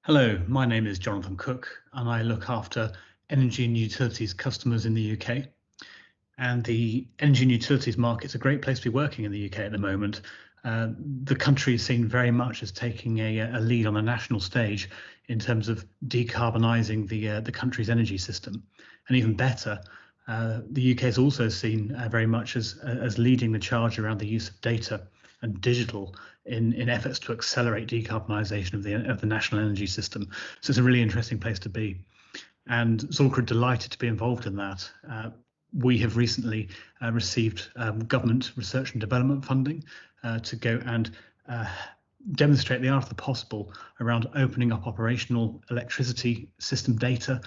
Hello, my name is Jonathan Cook, and I look after energy and utilities customers in the UK. And the energy and utilities market is a great place to be working in the UK at the moment. The country is seen very much as taking a lead on a national stage in terms of decarbonising the country's energy system. And even better, the UK is also seen very much as leading the charge around the use of data and digital in efforts to accelerate decarbonisation of the national energy system. So it's a really interesting place to be. And Zuhlke are delighted to be involved in that. We have recently received government research and development funding to go and demonstrate the art of the possible around opening up operational electricity system data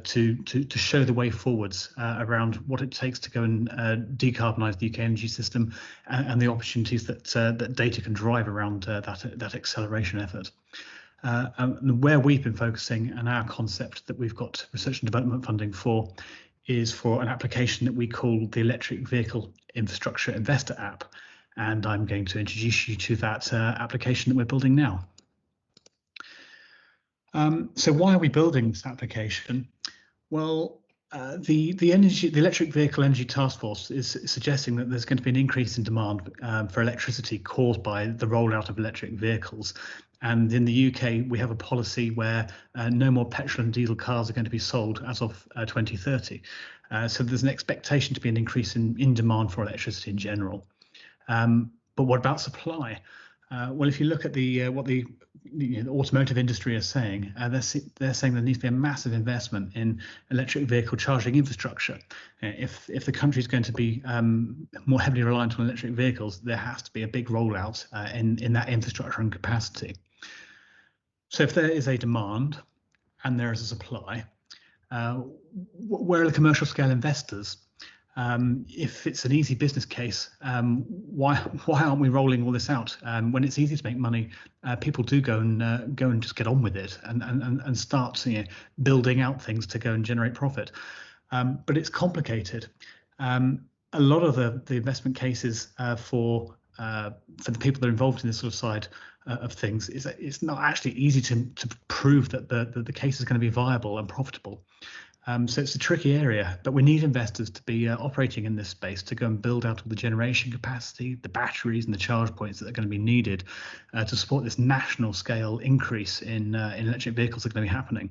to show the way forwards around what it takes to go and decarbonise the UK energy system and the opportunities that data can drive around that acceleration effort. And where we've been focusing and our concept that we've got research and development funding for is for an application that we call the Electric Vehicle Infrastructure Investor App. And I'm going to introduce you to that application that we're building now. So why are we building this application? Well, the Electric Vehicle Energy Task Force is suggesting that there's going to be an increase in demand for electricity caused by the rollout of electric vehicles. And in the UK, we have a policy where no more petrol and diesel cars are going to be sold as of 2030. So there's an expectation to be an increase in demand for electricity in general. But what about supply? Well, if you look at what the automotive industry is saying, they're saying there needs to be a massive investment in electric vehicle charging infrastructure. If the country is going to be more heavily reliant on electric vehicles, there has to be a big rollout in that infrastructure and capacity. So if there is a demand and there is a supply, where are the commercial scale investors? If it's an easy business case, why aren't we rolling all this out? When it's easy to make money, people do go and just get on with it and start building out things to go and generate profit. But it's complicated. A lot of the investment cases for the people that are involved in this sort of side of things it's not actually easy to prove that the case is going to be viable and profitable. So it's a tricky area, but we need investors to be operating in this space to go and build out all the generation capacity, the batteries and the charge points that are going to be needed to support this national scale increase in electric vehicles that are going to be happening.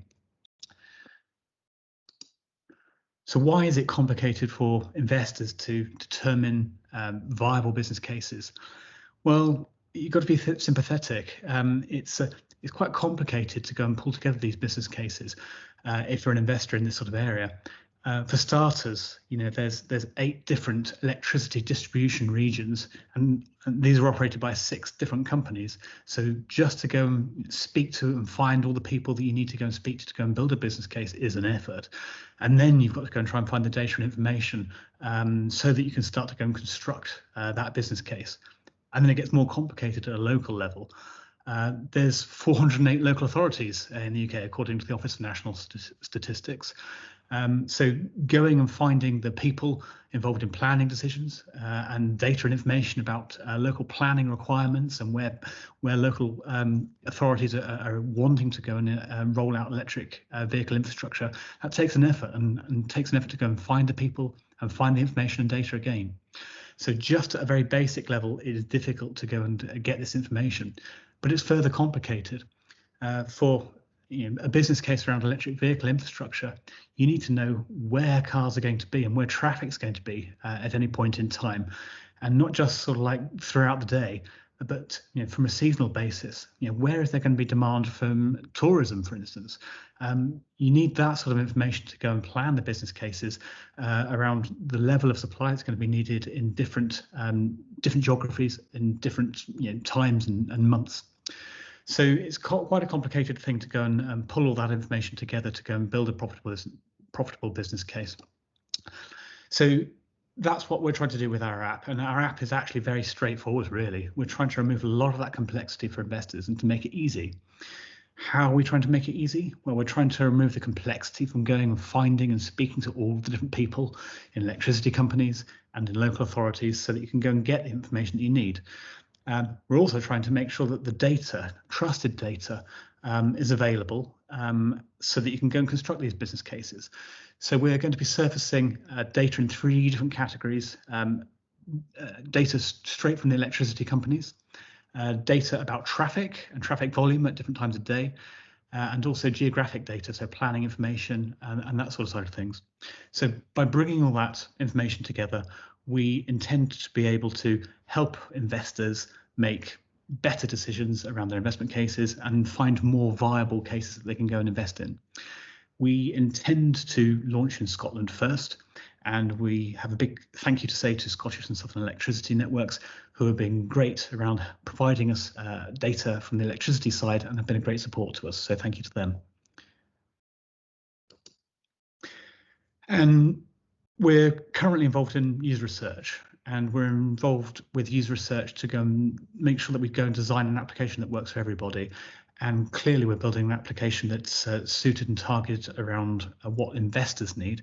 So why is it complicated for investors to determine viable business cases? Well, you've got to be sympathetic. It's quite complicated to go and pull together these business cases if you're an investor in this sort of area. For starters, there's 8 different electricity distribution regions, and these are operated by 6 different companies. So just to go and speak to and find all the people that you need to go and speak to go and build a business case is an effort. And then you've got to go and try and find the data and information so that you can start to go and construct that business case. And then it gets more complicated at a local level. There's 408 local authorities in the UK, according to the Office for National Statistics. So going and finding the people involved in planning decisions and data and information about local planning requirements and where local authorities are wanting to go and roll out electric vehicle infrastructure, that takes an effort and takes an effort to go and find the people and find the information and data again. So just at a very basic level, it is difficult to go and get this information, but it's further complicated. For a business case around electric vehicle infrastructure, you need to know where cars are going to be and where traffic's going to be at any point in time, and not just sort of like throughout the day, but from a seasonal basis. Where is there going to be demand from tourism, for instance? You need that sort of information to go and plan the business cases around the level of supply that's going to be needed in different geographies in different times and months. So it's quite a complicated thing to go and pull all that information together to go and build a profitable business case. So that's what we're trying to do with our app, and our app is actually very straightforward, really. We're trying to remove a lot of that complexity for investors and to make it easy. How are we trying to make it easy? Well, we're trying to remove the complexity from going and finding and speaking to all the different people in electricity companies and in local authorities so that you can go and get the information that you need. We're also trying to make sure that the data, trusted data, is available so that you can go and construct these business cases. So we're going to be surfacing data in 3 different categories: data straight from the electricity companies, data about traffic and traffic volume at different times of day, and also geographic data, so planning information and that sort of side of things. So by bringing all that information together, we intend to be able to help investors make better decisions around their investment cases and find more viable cases that they can go and invest in. We intend to launch in Scotland first, and we have a big thank you to say to Scottish and Southern Electricity Networks, who have been great around providing us data from the electricity side and have been a great support to us. So thank you to them. And we're currently involved in user research, and we're involved with user research to go and make sure that we go and design an application that works for everybody. And clearly we're building an application that's suited and targeted around what investors need.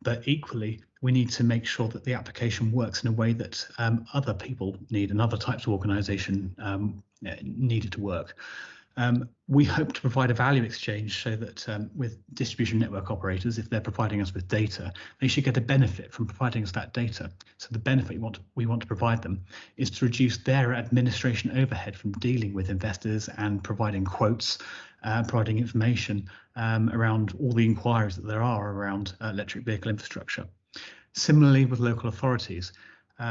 But equally, we need to make sure that the application works in a way that other people need and other types of organisation need it to work. We hope to provide a value exchange so that with distribution network operators, if they're providing us with data, they should get a benefit from providing us that data. So the benefit we want to provide them is to reduce their administration overhead from dealing with investors and providing quotes, providing information around all the inquiries that there are around electric vehicle infrastructure. Similarly, with local authorities,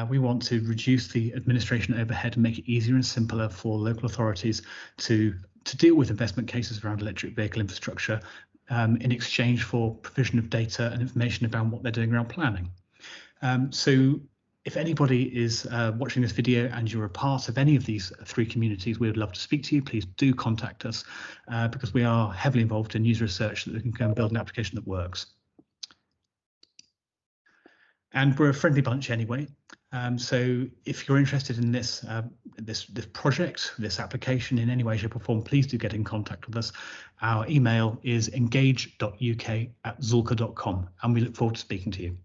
we want to reduce the administration overhead and make it easier and simpler for local authorities to deal with investment cases around electric vehicle infrastructure in exchange for provision of data and information about what they're doing around planning. So if anybody is watching this video and you're a part of any of these 3 communities, we would love to speak to you. Please do contact us because we are heavily involved in user research so that we can go and build an application that works. And we're a friendly bunch anyway. So if you're interested in this project, this application in any way, shape or form, please do get in contact with us. Our email is engage.uk@zuhlke.com, and we look forward to speaking to you.